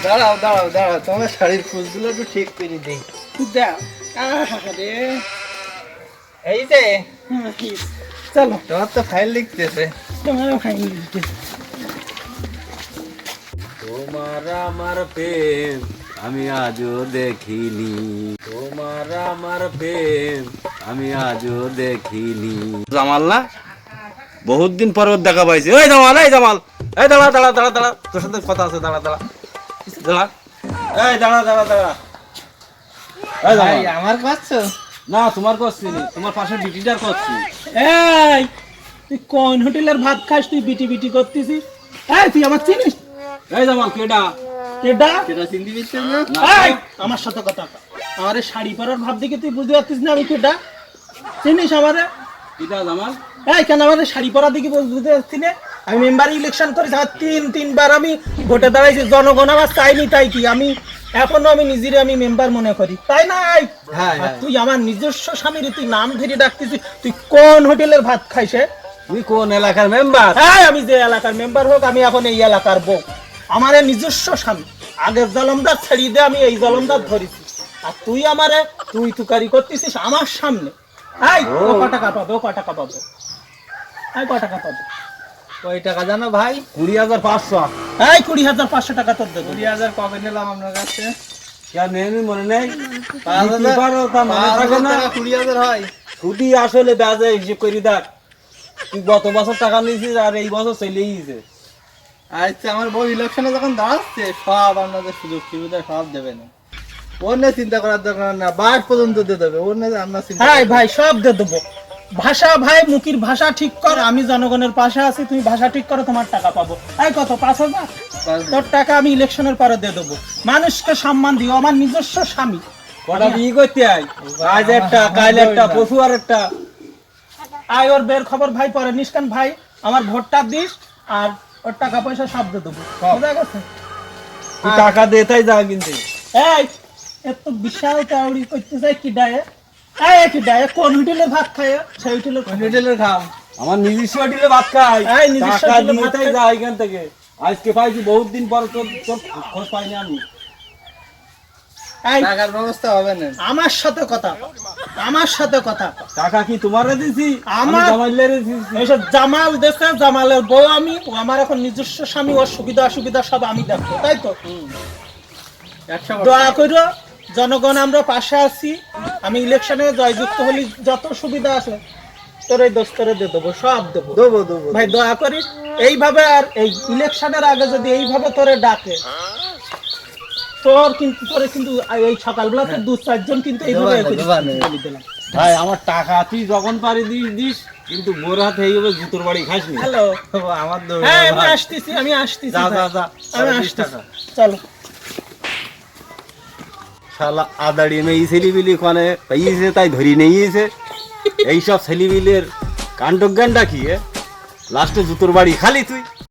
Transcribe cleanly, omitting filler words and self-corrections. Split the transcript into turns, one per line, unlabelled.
দাঁড়াও দাঁড়াও দাঁড়াও, তোমার শাড়ির ফুলগুলো একটু ঠিক করে দিই।
দাও। আরে
এই যে
চলো,
তোমার তো ফাইল লিখতেছে।
তোমারও ফাইন দিতে।
তোমার আমার প্রেম আমি আজও দেখিনি, তোমার আমার প্রেম আমি আজও দেখিনি। জামাল না, বহুত দিন পর ওর দেখা পাইছি। এই জামাল, এই জামাল, এই দাঁড়া দাঁড়া দাঁড়া দাঁড়া, তোর সাথে কথা আছে, দাঁড়া দাঁড়া দাঁড়া, এই দাঁড়া দাঁড়া দাঁড়া। এই
ভাই
জামাল,
আমার করছো?
না তোমার করছি নি, তোমার পাশে বিটিটার করছি।
এই তুই কোন হোটেলের ভাত খাস? তুই বিটি বিটি করতেছিস? এই তুই আমার চিনিস?
এই জামাল কেডা?
কেডা?
সেটা চিনতে পারছেন না?
এই আমার সাথে কথা কর। আমার এই শাড়ি পরার ভাব দেখে তুই বুঝতে পারছিস না আমি কেডা? চিনিস আমারে?
কিটা জামাল?
এই কেন আমাদের শাড়ি পরা দেখে বুঝতে পারছিস না? আমি মেম্বার ইলেকশন করেছি, আমার তিনবার আমি ভোটে দাঁড়াইছি। জনগণ আমার চাইনি, তাই কি আমি এখনো আমি নিজের আমি মেম্বার মনে করি, তাই না?
হ্যাঁ,
আর
হ্যাঁ।
তুই আমার নিজস্ব স্বামীর তুই নাম ধরে ডাকতেছিস। তুই কোন হোটেলের ভাত খাইস?
তুমি কোন এলাকার মেম্বার?
হ্যাঁ, আমি যে এলাকার মেম্বার হোক, আমি এখন এই এলাকার বউ। আমার এই নিজস্ব স্বামী, আগের জলমদার ছাড়িয়ে দিয়ে আমি এই জলমদার ধরেছি। আর তুই আমারে তুই তুকারি করতেছিস আমার সামনে। এই ও ক টাকা পাবে? ও ক টাকা পাবে? এই ক টাকা পাবে?
কয় টাকা জানো ভাই?
20,500।
এই 20,500 টাকা তোর দেবো।
20,000 কবে নিলাম আপনার কাছে?
কেন নেই মনে নেই?
5,000
দিতে পারো, তা মনে থাকে না?
টাকা 20,000 হয়।
ছুটি আসলে ব্যাজে হিসেব করি দেখ, তুই গত বছর টাকা নিয়েছিস আর এই বছর চলেই গেছে।
আচ্ছা, আমার বউ ইলেকশনে যখন দাঁড়াচ্ছে সব আপনাদের সুযোগ সুবিধা সব দেবে না। ওর নিয়ে চিন্তা করার দরকার না, বাস পর্যন্ত দিয়ে দেবে। ওর নিয়ে আমরা চিন্তা
হ্যাঁ
করবো না।
ভাই, সব দিয়ে দেবো। ভাষা ভাই, মুখির ভাষা ঠিক কর। আমি জনগণের পাশে আছি, তুমি ভাষা ঠিক করো, তোমার টাকা পাবো। এই কত? 5,000? তোর টাকা আমি ইলেকশনের পরে দিয়ে দেবো। মানুষকে সম্মান দিও, আমার নিজস্ব স্বামী।
কটা বিয়ে করতে আয়, আজ একটা কাল একটা পশু আর একটা।
আয় ওর বের খবর ভাই পরে নিষ্কান ভাই, আমার ভোটটা দিস আর ওর টাকা পয়সা সব দিয়ে দেবো। বুঝা গেছে?
তুই টাকা দে তাই যা কিনতে।
এই এত বিশাল কাউরি করতে চাই কি ডায়ে? এই কি ডায়ে? কোন হোটেলে ভাত খায়? সেই হোটেলে
কোন হোটেলের খাও?
আমার নিজস্ব হোটেলে ভাত খাই,
এই নিজস্ব
টাকা
হোটেলে
দিয়ে
ভাত
তাই
খাই।
যা এখান থেকে। আজকে পাইছি বহুত দিন পর, তোর তোর খোঁজ পাইনি আমি।
এই
টাকার ব্যবস্থা হবে না।
আমার সাথে কথা, আমার সাথে কথা।
টাকা কি তোমারে দিছি?
আমার
জামাইলে দিছি।
এইসব জামাল দেশে জামালের বউ আমি, ও আমার এখন নিজস্ব স্বামী, ওর সুবিধা অসুবিধা সব আমি দেখবো, তাই তো?
100%।
দয়া করো, জনগণ আমরা পাশে আছি। আমি ইলেকশনে জয়যুক্ত হলি যত সুবিধা আছে তোর এই দোস্তরে দিয়ে দেবো, সব দেবো।
দেবো দেবো।
ভাই দয়া করি এইভাবে, আর এই ইলেকশনের আগে যদি এইভাবে তোরে ডাকে, তোর কিন্তু তোরে কিন্তু এই সকালবেলা তো 2-4 জন কিন্তু এইভাবে
দেবা না, দেবা না।
বলে দিলাম।
ভাই আমার টাকা তুই যখন পারি দিস দিস, কিন্তু বোর হাতে হয়ে যাবে জুতোর বাড়ি খাস নি।
হ্যালো,
আমার দেবো
হ্যাঁ আমি
ভাই।
আসতেছি,
যা যা যা,
আমি
20
আসতেছি।
টাকা।
চলো।
শালা আদাড়ি মেয়ে ছেলিবিলি ওখানে পাইয়েছে তাই ধরি নিয়েছে। এইসব ছেলিবিলের কাণ্ডজ্ঞানটা কি? লাস্টে জুতোর বাড়ি খালি তুই।